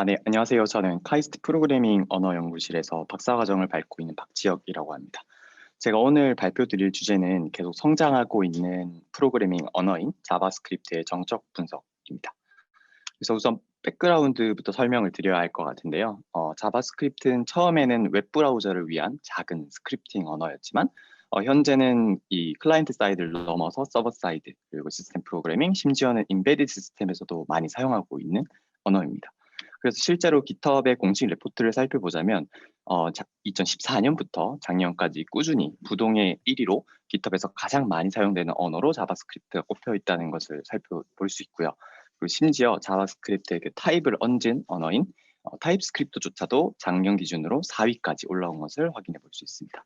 네. 안녕하세요. 저는 카이스트 프로그래밍 언어 연구실에서 박사과정을 밟고 있는 박지혁이라고 합니다. 제가 오늘 발표드릴 주제는 계속 성장하고 있는 프로그래밍 언어인 자바스크립트의 정적 분석입니다. 그래서 우선 백그라운드부터 설명을 드려야 할 것 같은데요. 자바스크립트는 처음에는 웹브라우저를 위한 작은 스크립팅 언어였지만 현재는 이 클라이언트 사이드를 넘어서 서버 사이드, 그리고 시스템 프로그래밍, 심지어는 임베디드 시스템에서도 많이 사용하고 있는 언어입니다. 그래서 실제로 GitHub의 공식 레포트를 살펴보자면 2014년부터 작년까지 꾸준히 부동의 1위로 GitHub에서 가장 많이 사용되는 언어로 자바스크립트가 꼽혀 있다는 것을 살펴볼 수 있고요. 그리고 심지어 자바스크립트의 그 타입을 얹은 언어인 타입스크립트조차도 작년 기준으로 4위까지 올라온 것을 확인해 볼 수 있습니다.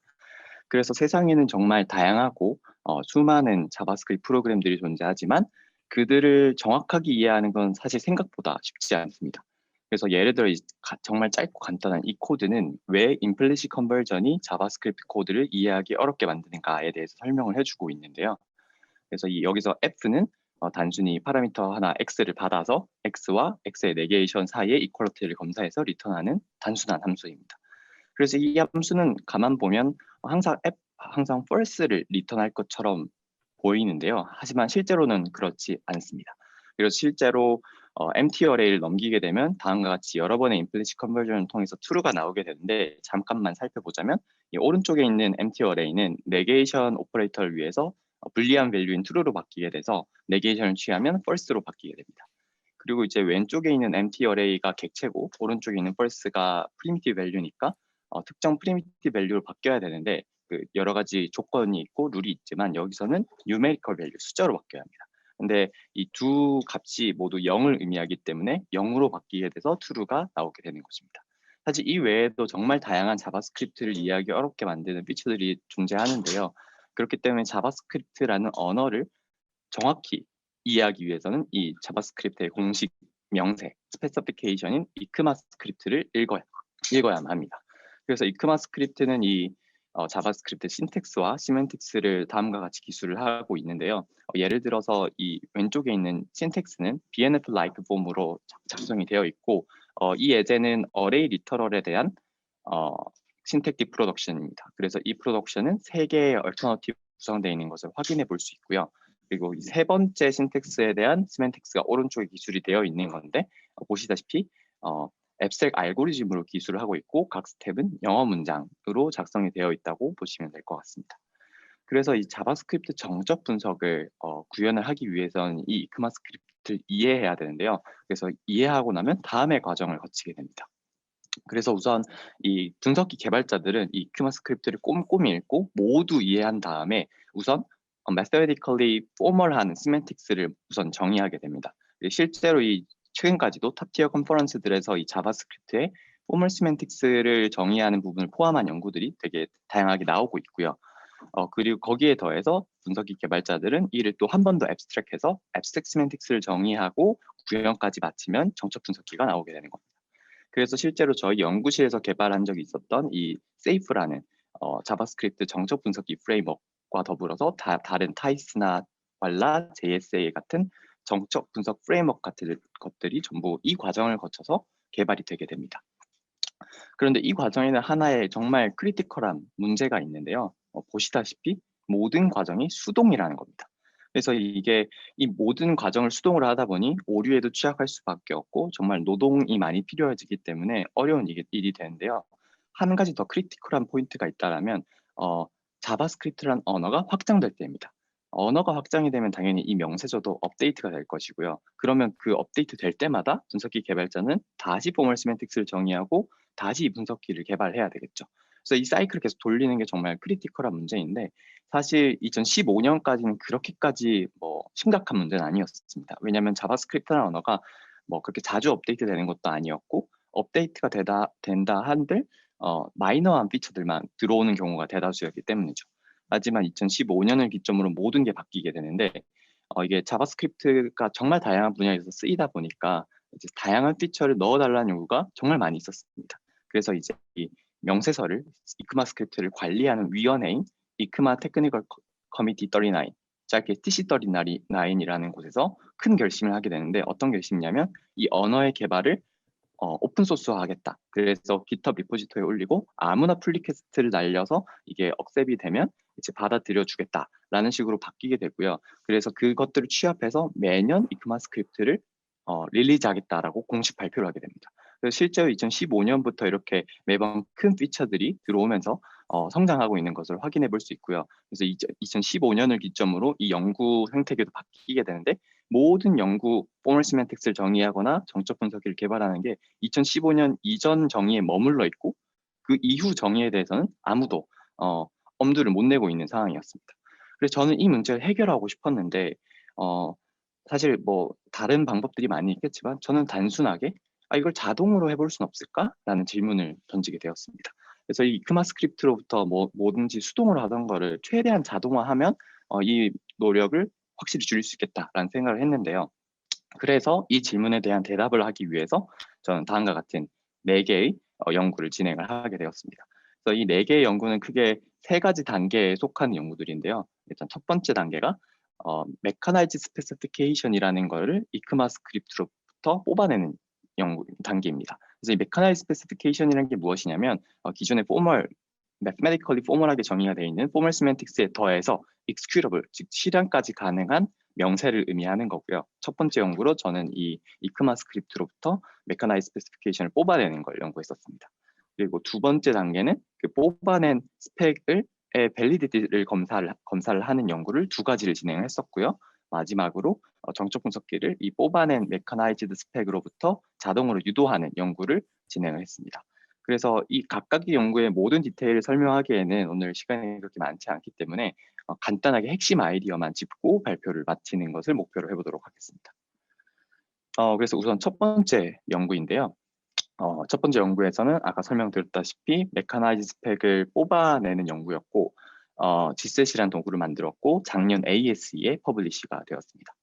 그래서 세상에는 정말 다양하고 수많은 자바스크립트 프로그램들이 존재하지만 그들을 정확하게 이해하는 건 사실 생각보다 쉽지 않습니다. 그래서 예를 들어 정말 짧고 간단한 이 코드는 왜 임플리시 컨버전이 자바스크립트 코드를 이해하기 어렵게 만드는가에 대해서 설명을 해주고 있는데요. 그래서 여기서 f는 단순히 파라미터 하나 x를 받아서 x와 x의 네게이션 사이의 이퀄리티를 검사해서 리턴하는 단순한 함수입니다. 그래서 이 함수는 가만 보면 항상 false를 리턴할 것처럼 보이는데요. 하지만 실제로는 그렇지 않습니다. 그래서 실제로 empty array를 넘기게 되면 다음과 같이 여러 번의 implicit conversion을 통해서 true가 나오게 되는데, 잠깐만 살펴보자면 이 오른쪽에 있는 empty array는 negation 오퍼레이터를 위해서 불리한 밸류인 true로 바뀌게 돼서 negation을 취하면 false로 바뀌게 됩니다. 그리고 이제 왼쪽에 있는 empty array가 객체고 오른쪽에 있는 false가 primitive value니까 특정 primitive value로 바뀌어야 되는데 그 여러 가지 조건이 있고 룰이 있지만 여기서는 numerical value, 숫자로 바뀌어야 합니다. 근데 이 두 값이 모두 0을 의미하기 때문에 0으로 바뀌게 돼서 true가 나오게 되는 것입니다. 사실 이 외에도 정말 다양한 자바스크립트를 이해하기 어렵게 만드는 피처들이 존재하는데요. 그렇기 때문에 자바스크립트라는 언어를 정확히 이해하기 위해서는 이 자바스크립트의 공식 명세, 스페시피케이션인 이크마스크립트를 읽어야만 합니다. 그래서 이크마스크립트는 이 자바스크립트 신텍스와 시멘틱스를 다음과 같이 기술을 하고 있는데요. 예를 들어서 이 왼쪽에 있는 신텍스는 BNF-like 폼으로 작성이 되어 있고 이 예제는 어레이 리터럴에 대한 어, 신택틱 프로덕션입니다. 그래서 이 프로덕션은 세 개의 얼터너티브 구성되어 있는 것을 확인해 볼 수 있고요. 그리고 이 세 번째 신텍스에 대한 시멘틱스가 오른쪽에 기술이 되어 있는 건데 보시다시피 앱스트랙 알고리즘으로 기술을 하고 있고 각 스텝은 영어 문장으로 작성이 되어 있다고 보시면 될 것 같습니다. 그래서 이 자바스크립트 정적 분석을 구현을 하기 위해서는 이 이크마스크립트를 이해해야 되는데요. 그래서 이해하고 나면 다음의 과정을 거치게 됩니다. 그래서 우선 이 분석기 개발자들은 이 이크마스크립트를 꼼꼼히 읽고 모두 이해한 다음에 우선 methodically formal한 시멘틱스를 우선 정의하게 됩니다. 실제로 이 최근까지도 탑티어 컨퍼런스들에서 이 자바스크립트의 포멀 시멘틱스를 정의하는 부분을 포함한 연구들이 되게 다양하게 나오고 있고요. 그리고 거기에 더해서 분석기 개발자들은 이를 또 한 번 더 앱스트랙해서 앱스트랙 시멘틱스를 정의하고 구현까지 마치면 정적 분석기가 나오게 되는 겁니다. 그래서 실제로 저희 연구실에서 개발한 적이 있었던 이 세이프라는 자바스크립트 정적 분석기 프레임워크와 더불어서 다른 타이스나 발라, JSA 같은 정적 분석 프레임워크 같은 것들이 전부 이 과정을 거쳐서 개발이 되게 됩니다. 그런데 이 과정에는 하나의 정말 크리티컬한 문제가 있는데요. 보시다시피 모든 과정이 수동이라는 겁니다. 그래서 이게 이 모든 과정을 수동으로 하다 보니 오류에도 취약할 수밖에 없고 정말 노동이 많이 필요해지기 때문에 어려운 일이 되는데요. 한 가지 더 크리티컬한 포인트가 있다라면 자바스크립트라는 언어가 확장될 때입니다. 언어가 확장이 되면 당연히 이 명세서도 업데이트가 될 것이고요. 그러면 그 업데이트 될 때마다 분석기 개발자는 다시 포멀 시멘틱스를 정의하고 다시 이 분석기를 개발해야 되겠죠. 그래서 이 사이클을 계속 돌리는 게 정말 크리티컬한 문제인데 사실 2015년까지는 그렇게까지 심각한 문제는 아니었습니다. 왜냐하면 자바스크립트라는 언어가 그렇게 자주 업데이트되는 것도 아니었고 업데이트가 된다 한들 마이너한 피처들만 들어오는 경우가 대다수였기 때문이죠. 하지만 2015년을 기점으로 모든 게 바뀌게 되는데 이게 자바스크립트가 정말 다양한 분야에서 쓰이다 보니까 이제 다양한 피처를 넣어달라는 요구가 정말 많이 있었습니다. 그래서 이제 이 명세서를 이크마 스크립트를 관리하는 위원회인 이크마 테크니컬 커미티 39, 짧게 TC39이라는 곳에서 큰 결심을 하게 되는데 어떤 결심이냐면 이 언어의 개발을 오픈 소스 하겠다. 그래서 GitHub 리포지토리에 올리고 아무나 풀 리퀘스트를 날려서 이게 억셉이 되면 이제 받아들여 주겠다라는 식으로 바뀌게 되고요. 그래서 그것들을 취합해서 매년 이크마스크립트를 릴리즈하겠다라고 공식 발표를 하게 됩니다. 그래서 실제로 2015년부터 이렇게 매번 큰 피처들이 들어오면서 성장하고 있는 것을 확인해 볼 수 있고요. 그래서 2015년을 기점으로 이 연구 생태계도 바뀌게 되는데, 모든 연구 포멀 시멘틱스를 정의하거나 정적 분석기를 개발하는 게 2015년 이전 정의에 머물러 있고, 그 이후 정의에 대해서는 아무도 엄두를 못 내고 있는 상황이었습니다. 그래서 저는 이 문제를 해결하고 싶었는데, 어, 사실 뭐 다른 방법들이 많이 있겠지만 저는 단순하게 이걸 자동으로 해볼 수는 없을까라는 질문을 던지게 되었습니다. 그래서 이 이크마스크립트로부터 뭐든지 수동으로 하던 거를 최대한 자동화하면 이 노력을 확실히 줄일 수 있겠다라는 생각을 했는데요. 그래서 이 질문에 대한 대답을 하기 위해서 저는 다음과 같은 4개의 연구를 진행을 하게 되었습니다. 그래서 이 4개의 연구는 크게 3가지 단계에 속하는 연구들인데요. 일단 첫 번째 단계가 메커나이즈 스페시피케이션이라는 거를 이크마스크립트로부터 뽑아내는 연구 단계입니다. 그래서 이 메커나이즈 스페시피케이션이라는 게 무엇이냐면 기존의 매스메디컬리 포멀하게 정의가 되어 있는 포멀 시멘틱스에 더해서 executable, 즉 실행까지 가능한 명세를 의미하는 거고요. 첫 번째 연구로 저는 이 이크마스크립트로부터 메커나이즈 스페시피케이션을 뽑아내는 걸 연구했었습니다. 그리고 두 번째 단계는 그 뽑아낸 스펙을 밸리디티를 검사를 하는 연구를 2가지를 진행을 했었고요. 마지막으로 정적 분석기를 이 뽑아낸 메커나이즈드 스펙으로부터 자동으로 유도하는 연구를 진행을 했습니다. 그래서 이 각각의 연구의 모든 디테일을 설명하기에는 오늘 시간이 그렇게 많지 않기 때문에 간단하게 핵심 아이디어만 짚고 발표를 마치는 것을 목표로 해보도록 하겠습니다. 그래서 우선 첫 번째 연구인데요. 첫 번째 연구에서는 아까 설명드렸다시피 메커나이즈 스펙을 뽑아내는 연구였고, GSET이라는 도구를 만들었고 작년 ASE에 퍼블리시가 되었습니다.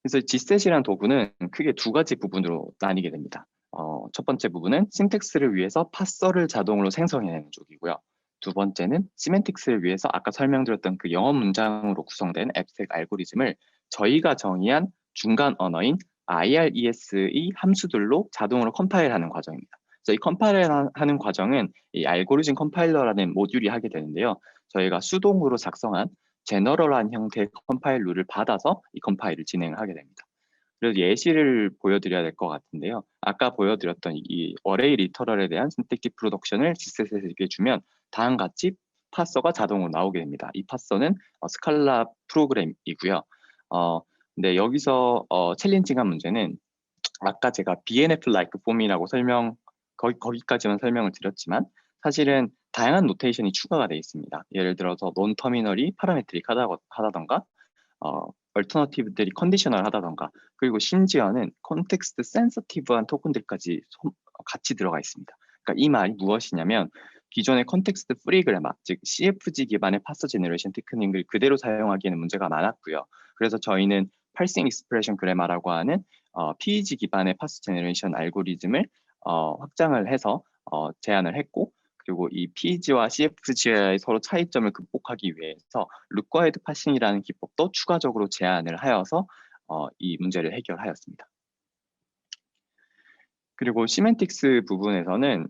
그래서 GSET이라는 도구는 크게 2가지 부분으로 나뉘게 됩니다. 첫 번째 부분은 신텍스를 위해서 파서를 자동으로 생성해내는 쪽이고요. 두 번째는 시멘틱스를 위해서 아까 설명드렸던 그 영어 문장으로 구성된 앱색 알고리즘을 저희가 정의한 중간 언어인 IRES의 함수들로 자동으로 컴파일하는 과정입니다. 그래서 이 컴파일하는 과정은 이 알고리즘 컴파일러라는 모듈이 하게 되는데요. 저희가 수동으로 작성한 제너럴한 형태의 컴파일 룰을 받아서 이 컴파일을 진행을 하게 됩니다. 그래서 예시를 보여드려야 될 것 같은데요. 아까 보여드렸던 이 어레이 리터럴에 대한 신택틱 프로덕션을 GSET에게 주면 다음과 같이 파서가 자동으로 나오게 됩니다. 이 파서는 스칼라 프로그램이고요. 근데 여기서 챌린징한 문제는 아까 제가 BNF like 폼이라고 거기까지만 설명을 드렸지만 사실은 다양한 노테이션이 추가가 되어 있습니다. 예를 들어서 논 터미널이 파라메트릭 하다던가 얼터너티브들이 컨디셔널 하다던가, 그리고 심지어는 컨텍스트 센서티브한 토큰들까지 같이 들어가 있습니다. 그러니까 이 말이 무엇이냐면 기존의 컨텍스트 프리 그래마, 즉 CFG 기반의 파서 제너레이션 테크닉을 그대로 사용하기에는 문제가 많았고요. 그래서 저희는 팔싱 익스프레션 그래마라고 하는 PEG 기반의 파서 제너레이션 알고리즘을 확장을 해서 제안을 했고, 그리고 이 PEG와 CFG의 서로 차이점을 극복하기 위해서 required parsing이라는 기법도 추가적으로 제안을 하여서 이 문제를 해결하였습니다. 그리고 시멘틱스 부분에서는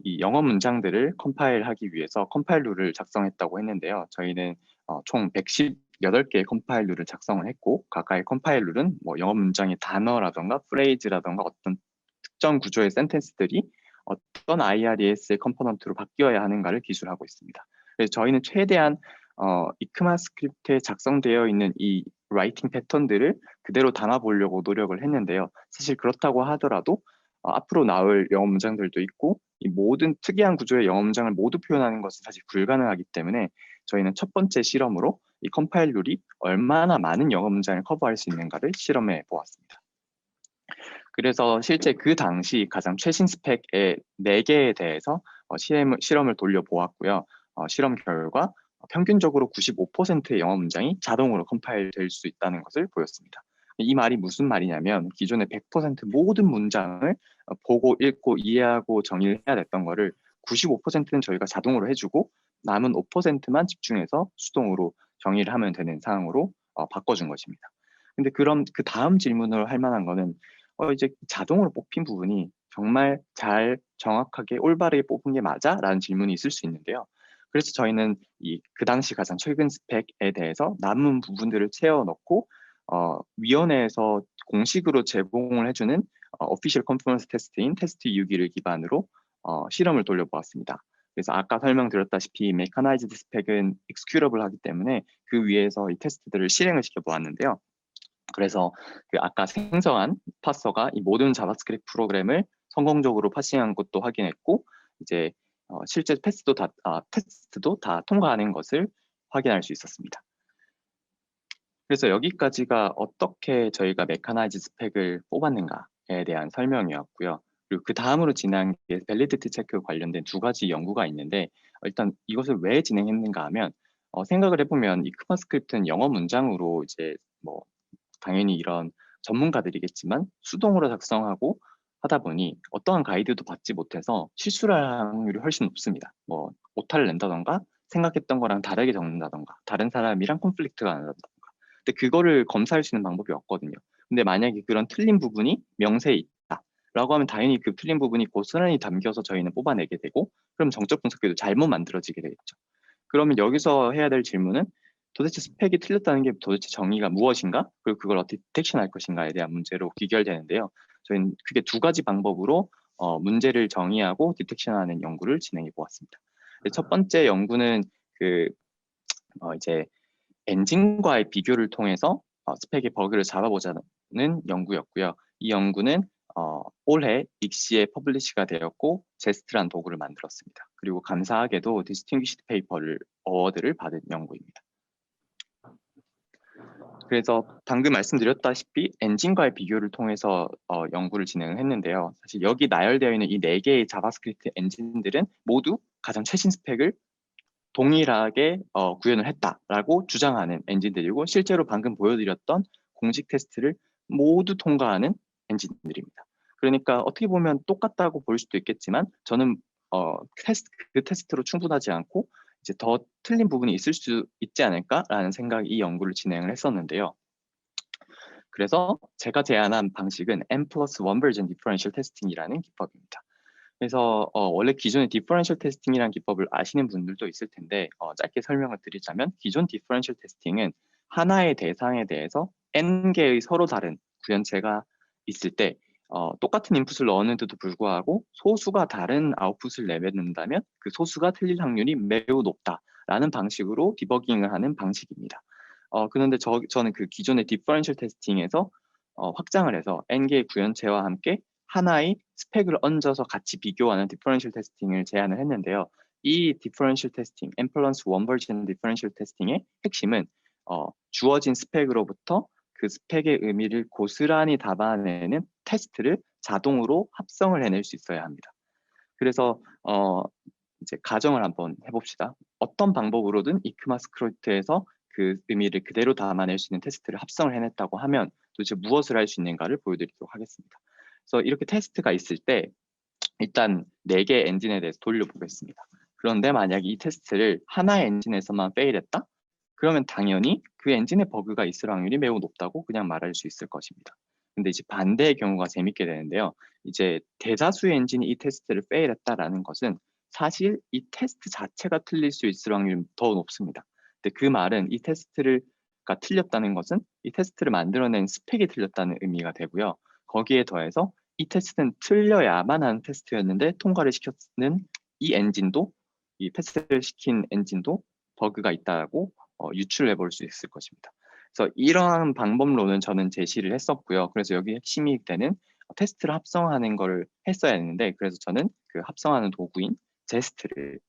이 영어 문장들을 컴파일하기 위해서 컴파일 룰을 작성했다고 했는데요. 저희는 총 118개의 컴파일 룰을 작성을 했고, 각각의 컴파일 룰은 뭐 영어 문장의 단어라던가 프레이즈라던가 어떤 특정 구조의 센텐스들이 어떤 IRES의 컴포넌트로 바뀌어야 하는가를 기술하고 있습니다. 그래서 저희는 최대한 이크마스크립트에 작성되어 있는 이 라이팅 패턴들을 그대로 담아보려고 노력을 했는데요. 사실 그렇다고 하더라도 앞으로 나올 영어 문장들도 있고, 이 모든 특이한 구조의 영어 문장을 모두 표현하는 것은 사실 불가능하기 때문에 저희는 첫 번째 실험으로 이 컴파일 룰이 얼마나 많은 영어 문장을 커버할 수 있는가를 실험해 보았습니다. 그래서 실제 그 당시 가장 최신 스펙의 4개에 대해서 실험을 돌려보았고요. 실험 결과 평균적으로 95%의 영어 문장이 자동으로 컴파일 될 수 있다는 것을 보였습니다. 이 말이 무슨 말이냐면 기존의 100% 모든 문장을 보고 읽고 이해하고 정의를 해야 됐던 거를 95%는 저희가 자동으로 해주고 남은 5%만 집중해서 수동으로 정의를 하면 되는 상황으로 바꿔준 것입니다. 근데 그럼 그 다음 질문을 할 만한 거는 이제 자동으로 뽑힌 부분이 정말 잘 정확하게 올바르게 뽑은 게 맞아?라는 질문이 있을 수 있는데요. 그래서 저희는 그 당시 가장 최근 스펙에 대해서 남은 부분들을 채워 넣고 위원회에서 공식으로 제공을 해주는 Official Conformance Test인 테스트 6기를 기반으로 실험을 돌려보았습니다. 그래서 아까 설명드렸다시피 메커나이즈드 스펙은 executable 하기 때문에 그 위에서 이 테스트들을 실행을 시켜 보았는데요. 그래서 그 아까 생성한 파서가 이 모든 자바스크립트 프로그램을 성공적으로 파싱한 것도 확인했고, 이제 실제 테스트도 다 통과하는 것을 확인할 수 있었습니다. 그래서 여기까지가 어떻게 저희가 메커나이즈 스펙을 뽑았는가에 대한 설명이었고요. 그리고 그 다음으로 진행한 게 밸리디티 체크 관련된 두 가지 연구가 있는데, 일단 이것을 왜 진행했는가 하면 생각을 해보면 이 크마스크립트는 영어 문장으로 이제 뭐 당연히 이런 전문가들이겠지만 수동으로 작성하고 하다 보니 어떠한 가이드도 받지 못해서 실수를 할 확률이 훨씬 높습니다. 뭐 오타를 낸다던가 생각했던 거랑 다르게 적는다던가 다른 사람이랑 콘플릭트가 난다던가. 근데 그거를 검사할 수 있는 방법이 없거든요. 근데 만약에 그런 틀린 부분이 명세에 있다라고 하면 당연히 그 틀린 부분이 고스란히 담겨서 저희는 뽑아내게 되고, 그럼 정적 분석기도 잘못 만들어지게 되겠죠. 그러면 여기서 해야 될 질문은 도대체 스펙이 틀렸다는 게 도대체 정의가 무엇인가? 그리고 그걸 어떻게 디텍션할 것인가에 대한 문제로 귀결되는데요. 저희는 크게 두 가지 방법으로 문제를 정의하고 디텍션하는 연구를 진행해 보았습니다. 첫 번째 연구는 이제 엔진과의 비교를 통해서 스펙의 버그를 잡아보자는 연구였고요. 이 연구는 올해 익시에 퍼블리시가 되었고 제스트란 도구를 만들었습니다. 그리고 감사하게도 디스팅귀시드 페이퍼를 어워드를 받은 연구입니다. 그래서 방금 말씀드렸다시피 엔진과의 비교를 통해서 연구를 진행을 했는데요. 사실 여기 나열되어 있는 이 4개의 자바스크립트 엔진들은 모두 가장 최신 스펙을 동일하게 구현을 했다라고 주장하는 엔진들이고, 실제로 방금 보여드렸던 공식 테스트를 모두 통과하는 엔진들입니다. 그러니까 어떻게 보면 똑같다고 볼 수도 있겠지만 저는 그 테스트로 충분하지 않고 이제 더 틀린 부분이 있을 수 있지 않을까라는 생각이 이 연구를 진행을 했었는데요. 그래서 제가 제안한 방식은 N+1 버전 디퍼런셜 테스팅이라는 기법입니다. 그래서 원래 기존의 디퍼런셜 테스팅이라는 기법을 아시는 분들도 있을 텐데 짧게 설명을 드리자면, 기존 디퍼런셜 테스팅은 하나의 대상에 대해서 N개의 서로 다른 구현체가 있을 때 똑같은 인풋을 넣었는데도 불구하고 소수가 다른 아웃풋을 내뱉는다면 그 소수가 틀릴 확률이 매우 높다라는 방식으로 디버깅을 하는 방식입니다. 그런데 저는 그 기존의 디퍼런셜 테스팅에서 확장을 해서 N개의 구현체와 함께 하나의 스펙을 얹어서 같이 비교하는 디퍼런셜 테스팅을 제안을 했는데요. 이 디퍼런셜 테스팅, N+1 버전 디퍼런셜 테스팅의 핵심은 주어진 스펙으로부터 그 스펙의 의미를 고스란히 담아내는 테스트를 자동으로 합성을 해낼 수 있어야 합니다. 그래서 이제 가정을 한번 해봅시다. 어떤 방법으로든 이크마스크립트에서 그 의미를 그대로 담아낼 수 있는 테스트를 합성을 해냈다고 하면 도대체 무엇을 할 수 있는가를 보여드리도록 하겠습니다. 그래서 이렇게 테스트가 있을 때 일단 4개 엔진에 대해서 돌려보겠습니다. 그런데 만약 이 테스트를 하나의 엔진에서만 페일했다? 그러면 당연히 그 엔진에 버그가 있을 확률이 매우 높다고 그냥 말할 수 있을 것입니다. 근데 이제 반대의 경우가 재밌게 되는데요. 이제 대다수의 엔진이 이 테스트를 페일했다라는 것은 사실 이 테스트 자체가 틀릴 수 있을 확률이 더 높습니다. 근데 그 말은 이 테스트가 틀렸다는 것은 이 테스트를 만들어낸 스펙이 틀렸다는 의미가 되고요. 거기에 더해서 이 테스트는 틀려야만 하는 테스트였는데 통과를 시켰는 이 엔진도, 이 패스를 시킨 엔진도 버그가 있다고 유출해 볼 수 있을 것입니다. 그래서 이러한 방법론은 저는 제시를 했었고요. 그래서 여기 핵심이 되는 테스트를 합성하는 걸 했어야 했는데, 그래서 저는 그 합성하는 도구인 제스트를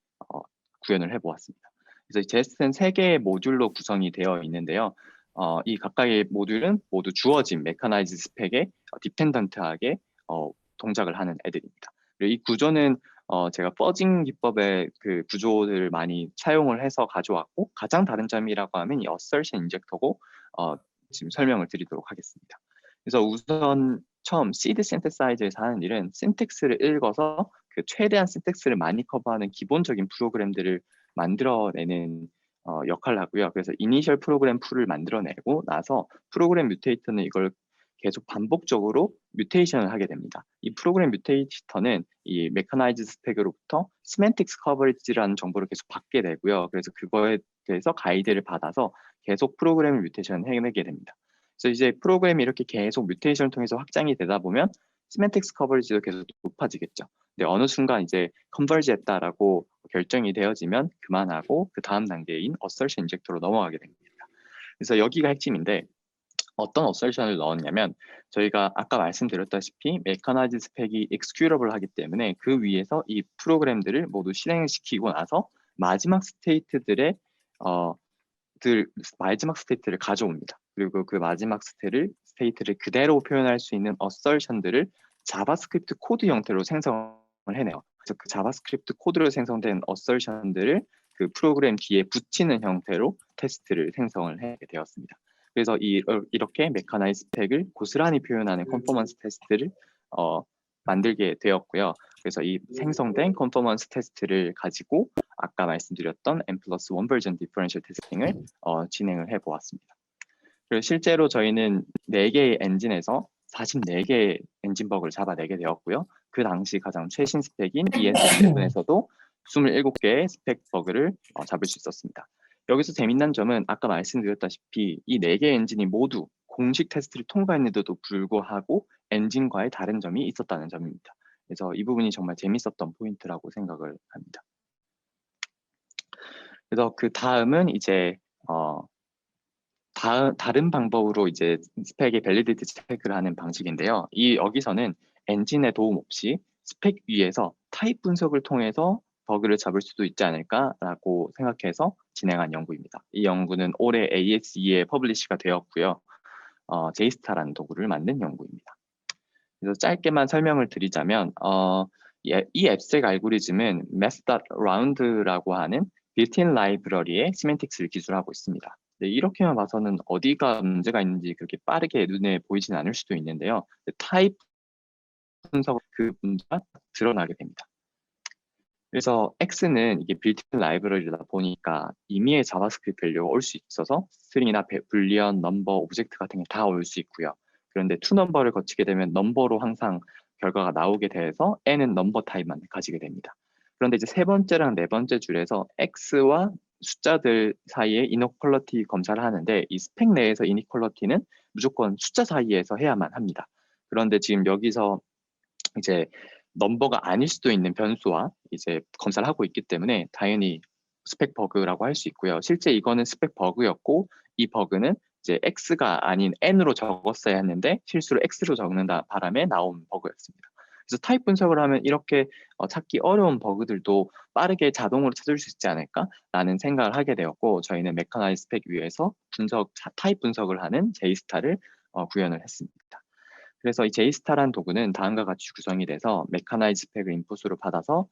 구현을 해보았습니다. 그래서 제스트는 3개의 모듈로 구성이 되어 있는데요. 이 각각의 모듈은 모두 주어진 메커나이즈 스펙에 디펜던트하게 동작을 하는 애들입니다. 그리고 이 구조는 제가 퍼징 기법의 그 구조들을 많이 사용을 해서 가져왔고, 가장 다른 점이라고 하면 이 assertion 인젝터고 지금 설명을 드리도록 하겠습니다. 그래서 우선 처음 시드 신테사이저에서 하는 일은 신텍스를 읽어서 그 최대한 신텍스를 많이 커버하는 기본적인 프로그램들을 만들어내는 역할을 하고요. 그래서 이니셜 프로그램 풀을 만들어내고 나서 프로그램 뮤테이터는 이걸 계속 반복적으로 뮤테이션을 하게 됩니다. 이 프로그램 뮤테이터는 이 메커나이즈 스펙으로부터 시멘틱스 커버리지라는 정보를 계속 받게 되고요. 그래서 그거에 대해서 가이드를 받아서 계속 프로그램을 뮤테이션을 해내게 됩니다. 그래서 이제 프로그램이 이렇게 계속 뮤테이션을 통해서 확장이 되다 보면 시멘틱스 커버리지도 계속 높아지겠죠. 근데 어느 순간 이제 컨버지했다라고 결정이 되어지면 그만하고 그 다음 단계인 어설션 인젝터로 넘어가게 됩니다. 그래서 여기가 핵심인데 어떤 어설션을 넣었냐면 저희가 아까 말씀드렸다시피 메커나이즈 스펙이 executable 하기 때문에 그 위에서 이 프로그램들을 모두 실행을 시키고 나서 마지막 스테이트들의 마지막 스테이트를 가져옵니다. 그리고 그 마지막 스테이트를 그대로 표현할 수 있는 어설션들을 자바스크립트 코드 형태로 생성을 해내요. 그래서 그 자바스크립트 코드로 생성된 어설션들을 그 프로그램 뒤에 붙이는 형태로 테스트를 생성을 하게 되었습니다. 그래서 이렇게 메커나이즈 스펙을 고스란히 표현하는 컨포먼스 테스트를 만들게 되었고요. 그래서 이 생성된 컨포먼스 테스트를 가지고 아까 말씀드렸던 N+1 버전 디퍼런셜 테스팅을 진행을 해보았습니다. 그리고 실제로 저희는 4개의 엔진에서 44개의 엔진 버그를 잡아내게 되었고요. 그 당시 가장 최신 스펙인 ES7에서도 27개의 스펙 버그를 잡을 수 있었습니다. 여기서 재미난 점은 아까 말씀드렸다시피 이 4개의 엔진이 모두 공식 테스트를 통과했는데도 불구하고 엔진과의 다른 점이 있었다는 점입니다. 그래서 이 부분이 정말 재밌었던 포인트라고 생각을 합니다. 그래서 그 다음은 이제 다른 방법으로 이제 스펙의 밸리디티 체크를 하는 방식인데요. 여기서는 엔진의 도움 없이 스펙 위에서 타입 분석을 통해서 버그를 잡을 수도 있지 않을까라고 생각해서 진행한 연구입니다. 이 연구는 올해 ASE에 퍼블리시가 되었고요. 제이스타라는 도구를 만든 연구입니다. 그래서 짧게만 설명을 드리자면 이 앱색 알고리즘은 math.round라고 하는 빌트인 라이브러리의 시멘틱스를 기술하고 있습니다. 네, 이렇게만 봐서는 어디가 문제가 있는지 그렇게 빠르게 눈에 보이지는 않을 수도 있는데요. 타입 분석 그 문제가 드러나게 됩니다. 그래서 X는 이게 빌트인 라이브러리다 보니까 임의의 자바스크립트 밸류가 올 수 있어서 스트링이나 불리언, 넘버, 오브젝트 같은 게 다 올 수 있고요. 그런데 투 넘버를 거치게 되면 넘버로 항상 결과가 나오게 돼서 N은 넘버 타입만 가지게 됩니다. 그런데 이제 세 번째랑 네 번째 줄에서 X와 숫자들 사이에 이너퀄러티 검사를 하는데 이 스펙 내에서 이너퀄러티는 무조건 숫자 사이에서 해야만 합니다. 그런데 지금 여기서 이제 넘버가 아닐 수도 있는 변수와 이제 검사를 하고 있기 때문에 당연히 스펙 버그라고 할 수 있고요. 실제 이거는 스펙 버그였고 이 버그는 이제 X가 아닌 N으로 적었어야 했는데 실수로 X로 적는다 바람에 나온 버그였습니다. 그래서 타입 분석을 하면 이렇게 찾기 어려운 버그들도 빠르게 자동으로 찾을 수 있지 않을까라는 생각을 하게 되었고 저희는 메커나이즈 스펙 위에서 타입 분석을 하는 제이스타를 구현을 했습니다. 그래서 이 제이스타라는 도구는 다음과 같이 구성이 돼서 메커나이즈 스펙을 인풋으로 받아서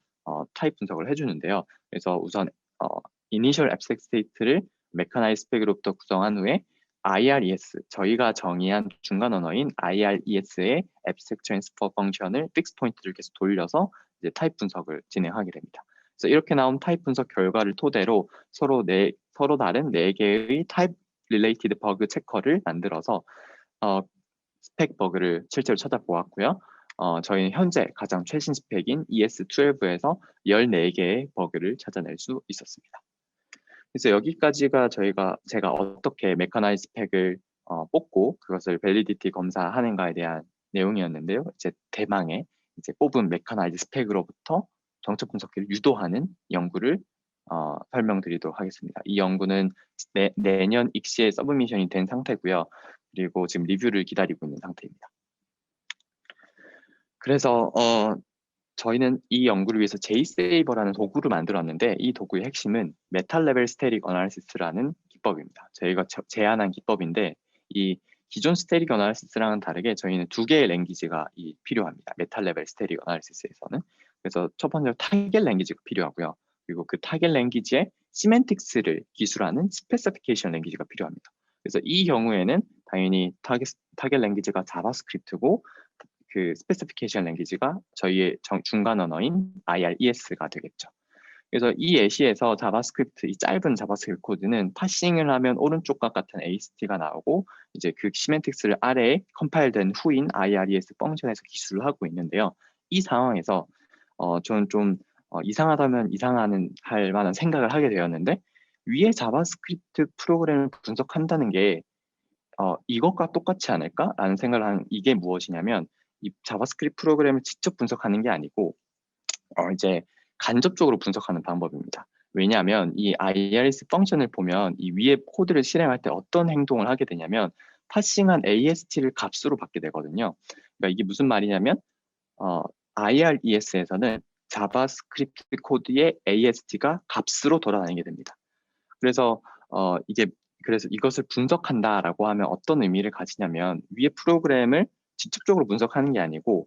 타입 분석을 해주는데요. 그래서 우선 이니셜 앱색 스테이트를 메커나이즈 스펙으로부터 구성한 후에 IRES, 저희가 정의한 중간 언어인 IRES의 앱색 트랜스퍼 펑션을 픽스 포인트를 계속 돌려서 이제 타입 분석을 진행하게 됩니다. 그래서 이렇게 나온 타입 분석 결과를 토대로 서로 다른 4개의 타입 릴레이티드 버그 체커를 만들어서 스펙 버그를 실제로 찾아보았고요. 저희는 현재 가장 최신 스펙인 ES12에서 14개의 버그를 찾아낼 수 있었습니다. 그래서 여기까지가 제가 어떻게 메커나이즈 스펙을 뽑고 그것을 밸리디티 검사하는가에 대한 내용이었는데요. 이제 대망의 이제 뽑은 메커나이즈 스펙으로부터 정책 분석기를 유도하는 연구를 설명드리도록 하겠습니다. 이 연구는 내년 익시에 서브미션이 된 상태고요. 그리고 지금 리뷰를 기다리고 있는 상태입니다. 그래서 저희는 이 연구를 위해서 제이세이버라는 도구를 만들었는데 이 도구의 핵심은 메탈 레벨 스태틱 어널리시스라는 기법입니다. 저희가 제안한 기법인데 이 기존 스태틱 어널리시스랑은 다르게 저희는 2개의 랭귀지가 필요합니다. 메탈 레벨 스태틱 어널리시스에서는. 그래서 첫 번째로 타겟 랭귀지가 필요하고요. 그리고 그 타겟 랭귀지의 시멘틱스를 기술하는 스페시피케이션 랭귀지가 필요합니다. 그래서 이 경우에는 당연히 타겟 랭귀지가 자바스크립트고 그 스페시피케이션 랭귀지가 저희의 중간 언어인 IRES가 되겠죠. 그래서 이 예시에서 자바스크립트, 이 짧은 자바스크립트 코드는 파싱을 하면 오른쪽과 같은 AST가 나오고 이제 그 시멘틱스를 아래에 컴파일된 후인 IRES 펑션에서 기술을 하고 있는데요. 이 상황에서 저는 좀 이상하다면 할 만한 생각을 하게 되었는데 위에 자바스크립트 프로그램을 분석한다는 게 이것과 똑같지 않을까라는 생각을 한 이게 무엇이냐면 이 자바스크립트 프로그램을 직접 분석하는 게 아니고 이제 간접적으로 분석하는 방법입니다. 왜냐하면 이 IRS 펑션을 보면 이 위에 코드를 실행할 때 어떤 행동을 하게 되냐면 파싱한 AST를 값으로 받게 되거든요. 그러니까 이게 무슨 말이냐면 IRES에서는 자바스크립트 코드의 AST가 값으로 돌아다니게 됩니다. 그래서 이게 그래서 이것을 분석한다라고 하면 어떤 의미를 가지냐면 위에 프로그램을 직접적으로 분석하는 게 아니고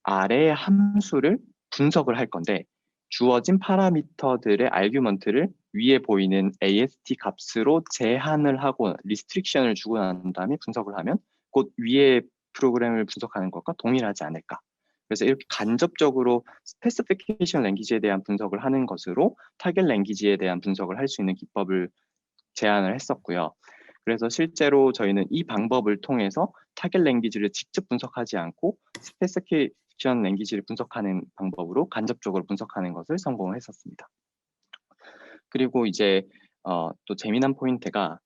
아래의 함수를 분석을 할 건데 주어진 파라미터들의 아규먼트를 위에 보이는 AST 값으로 제한을 하고 리스트릭션을 주고 난 다음에 분석을 하면 곧 위에 프로그램을 분석하는 것과 동일하지 않을까. 그래서 이렇게 간접적으로 스페시피케이션 랭귀지에 대한 분석을 하는 것으로 타겟 랭귀지에 대한 분석을 할 수 있는 기법을 제안을 했었고요. 그래서 실제로 저희는 이 방법을 통해서 타겟 랭귀지를 직접 분석하지 않고 스페시피케이션 랭귀지를 분석하는 방법으로 간접적으로 분석하는 것을 성공을 했었습니다. 그리고 이제 또 재미난 포인트가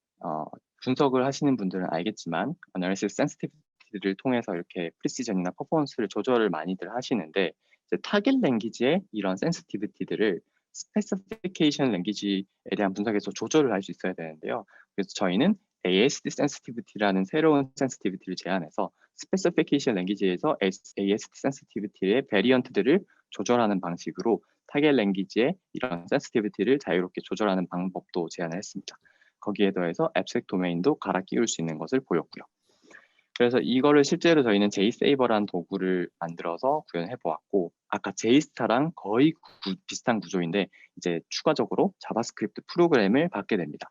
분석을 하시는 분들은 알겠지만 어널리시스 센시티비티를 통해서 이렇게 프리시전이나 퍼포먼스를 조절을 많이들 하시는데 이제 타겟 랭귀지의 이런 센시티비티들을 스페시피케이션 랭귀지에 대한 분석에서 조절을 할 수 있어야 되는데요. 그래서 저희는 AST 센시티비티라는 새로운 센시티비티를 제안해서 스페시피케이션 랭귀지에서 AST 센시티비티의 베리언트들을 조절하는 방식으로 타겟 랭귀지의 이런 센시티비티를 자유롭게 조절하는 방법도 제안을 했습니다. 거기에 더해서 앱스트랙트 도메인도 갈아 끼울 수 있는 것을 보였고요. 그래서 이거를 실제로 저희는 JSaver라는 도구를 만들어서 구현해 보았고 아까 JStar랑 거의 비슷한 구조인데 이제 추가적으로 자바스크립트 프로그램을 받게 됩니다.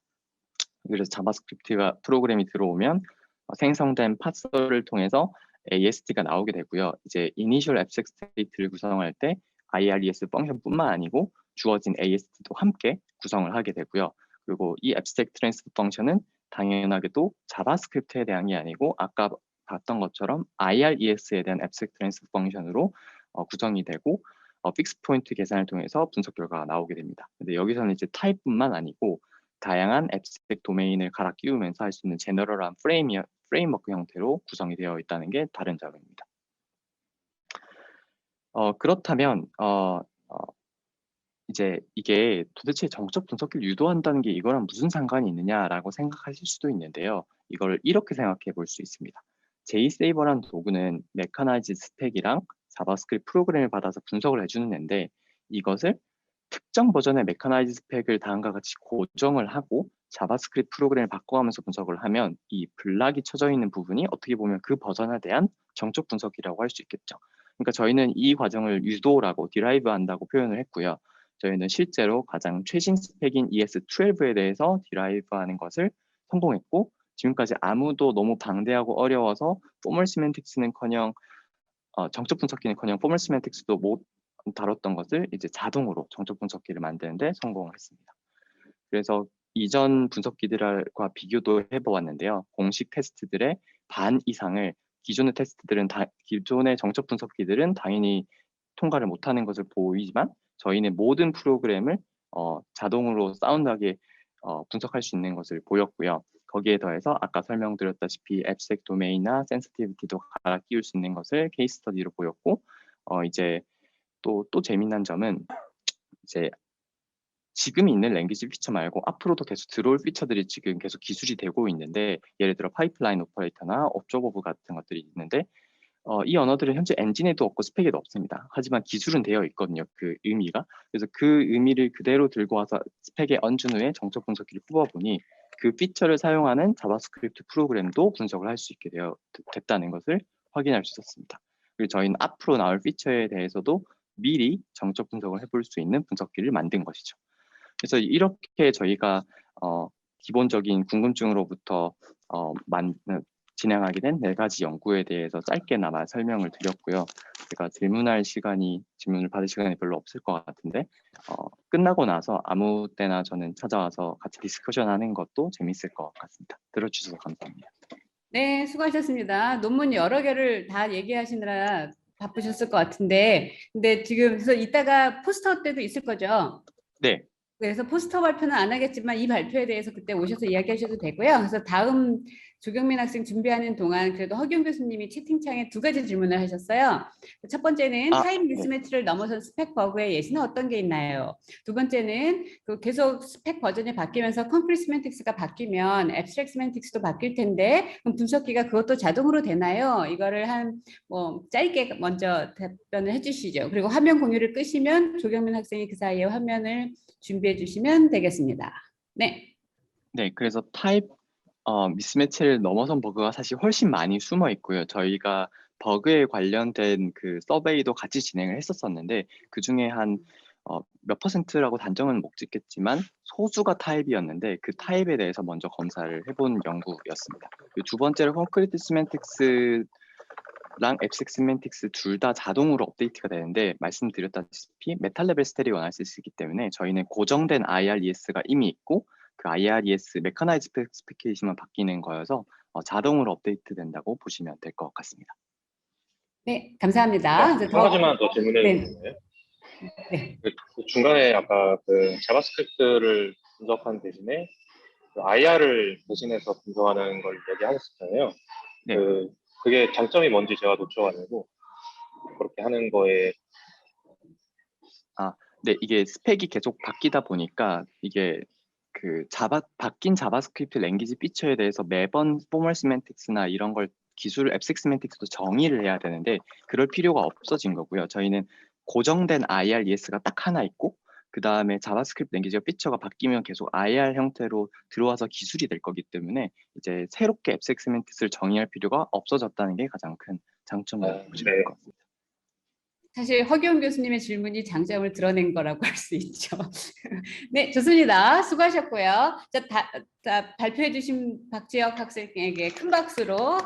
그래서 자바스크립트가 프로그램이 들어오면 생성된 파서를 통해서 AST가 나오게 되고요. 이제 이니셜 앱스트랙트 스테이트를 구성할 때 IRES 펑션뿐만 아니고 주어진 AST도 함께 구성을 하게 되고요. 그리고 이 앱스트랙트 트랜스퍼 펑션은 당연하게도 자바스크립트에 대한 게 아니고 아까 봤던 것처럼 IRES에 대한 앱스트랙트 트랜스퍼 펑션으로 구성이 되고 픽스 포인트 계산을 통해서 분석 결과가 나오게 됩니다. 근데 여기서는 이제 타입뿐만 아니고 다양한 앱스트랙트 도메인을 갈아 끼우면서 할 수 있는 제너럴한 프레임워크 형태로 구성이 되어 있다는 게 다른 점입니다. 그렇다면 이제 이게 도대체 정적 분석기를 유도한다는 게 이거랑 무슨 상관이 있느냐라고 생각하실 수도 있는데요. 이걸 이렇게 생각해 볼 수 있습니다. JSaver라는 도구는 메커나이즈 스택이랑 자바스크립트 프로그램을 받아서 분석을 해주는 앤데 이것을 특정 버전의 메커나이즈 스펙을 다음과 같이 고정을 하고 자바스크립트 프로그램을 바꿔가면서 분석을 하면 이 블락이 쳐져 있는 부분이 어떻게 보면 그 버전에 대한 정적 분석이라고 할 수 있겠죠. 그러니까 저희는 이 과정을 유도라고 디라이브 한다고 표현을 했고요. 저희는 실제로 가장 최신 스펙인 ES12에 대해서 디라이브 하는 것을 성공했고 지금까지 아무도 너무 방대하고 어려워서 포멀 시멘틱스는커녕 정적 분석기는커녕 포멀 시멘틱스도 못 다뤘던 것을 이제 자동으로 정적 분석기를 만드는데 성공을 했습니다. 그래서 이전 분석기들과 비교도 해보았는데요. 공식 테스트들의 반 이상을 기존의 정적 분석기들은 당연히 통과를 못하는 것을 보이지만 저희는 모든 프로그램을 자동으로 사운드하게 분석할 수 있는 것을 보였고요. 거기에 더해서 아까 설명드렸다시피 앱스트랙트 도메인이나 센시티비티도 갈아 끼울 수 있는 것을 케이스 스터디로 보였고 이제 또 재미난 점은 이제 지금 있는 랭귀지 피처 말고 앞으로도 계속 들어올 피처들이 지금 계속 기술이 되고 있는데 예를 들어 파이프라인 오퍼레이터나 옵저버브 같은 것들이 있는데 이 언어들은 현재 엔진에도 없고 스펙에도 없습니다. 하지만 기술은 되어 있거든요. 그 의미가. 그래서 그 의미를 그대로 들고 와서 스펙에 얹은 후에 정적 분석기를 뽑아보니 그 피처를 사용하는 자바스크립트 프로그램도 분석을 할 수 있게 됐다는 것을 확인할 수 있었습니다. 그리고 저희는 앞으로 나올 피처에 대해서도 미리 정적 분석을 해볼 수 있는 분석기를 만든 것이죠. 그래서 이렇게 저희가 기본적인 궁금증으로부터 진행하게 된 4가지 연구에 대해서 짧게나마 설명을 드렸고요. 제가 질문을 받을 시간이 별로 없을 것 같은데 끝나고 나서 아무 때나 저는 찾아와서 같이 디스커션 하는 것도 재밌을 것 같습니다. 들어주셔서 감사합니다. 네, 수고하셨습니다. 논문 여러 개를 다 얘기하시느라 바쁘셨을 것 같은데, 근데 지금 그래서 이따가 포스터 때도 있을 거죠? 네. 그래서 포스터 발표는 안 하겠지만 이 발표에 대해서 그때 오셔서 이야기하셔도 되고요. 그래서 다음 조경민 학생 준비하는 동안 그래도 허경 교수님이 채팅창에 2가지 질문을 하셨어요. 첫 번째는 타입 미스매치를 넘어선 스펙 버그의 예시는 어떤 게 있나요? 두 번째는 계속 스펙 버전이 바뀌면서 콘크리트 시멘틱스가 바뀌면 앱스트랙트 시멘틱스도 바뀔 텐데 그럼 분석기가 그것도 자동으로 되나요? 이거를 짧게 먼저 답변을 해주시죠. 그리고 화면 공유를 끄시면 조경민 학생이 그 사이에 화면을 준비해 주시면 되겠습니다. 네. 네, 그래서 타입 미스매치를 넘어선 버그가 사실 훨씬 많이 숨어 있고요. 저희가 버그에 관련된 그 서베이도 같이 진행을 했었었는데 그 중에 한 몇 퍼센트라고 단정은 못 짓겠지만 소수가 타입이었는데 그 타입에 대해서 먼저 검사를 해본 연구였습니다. 두 번째로 콘크리트 시멘틱스랑 앱스트랙트 시멘틱스 둘 다 자동으로 업데이트가 되는데 말씀드렸다시피 메탈 레벨 스테리오 어나리시스이기 때문에 저희는 고정된 IRES가 이미 있고 그 IRES 메커나이즈 스페시피케이션만 바뀌는 거여서 자동으로 업데이트 된다고 보시면 될 것 같습니다. 네, 감사합니다. 한 가지만 더 질문해 네. 주세요. 네. 그 중간에 아까 그 자바스크립트를 분석하는 대신에 그 IR을 대신해서 분석하는 걸 얘기하셨잖아요. 네. 그게 장점이 뭔지 제가 놓쳐가지고 그렇게 하는 거에 네, 이게 스펙이 계속 바뀌다 보니까 이게 그 바뀐 자바스크립트 랭귀지 피처에 대해서 매번 포멀 시멘틱스나 이런 걸 기술 앱스트랙트 시멘틱스도 정의를 해야 되는데 그럴 필요가 없어진 거고요. 저희는 고정된 IRES가 딱 하나 있고 그 다음에 자바스크립트 랭귀지가 피처가 바뀌면 계속 IR 형태로 들어와서 기술이 될 거기 때문에 이제 새롭게 앱스트랙트 시멘틱스를 정의할 필요가 없어졌다는 게 가장 큰 장점이라고 보시면 될 것 같습니다. 사실 허경 교수님의 질문이 장점을 드러낸 거라고 할 수 있죠. 네, 좋습니다. 수고하셨고요. 발표해 주신 박지혁 학생에게 큰 박수로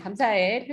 감사의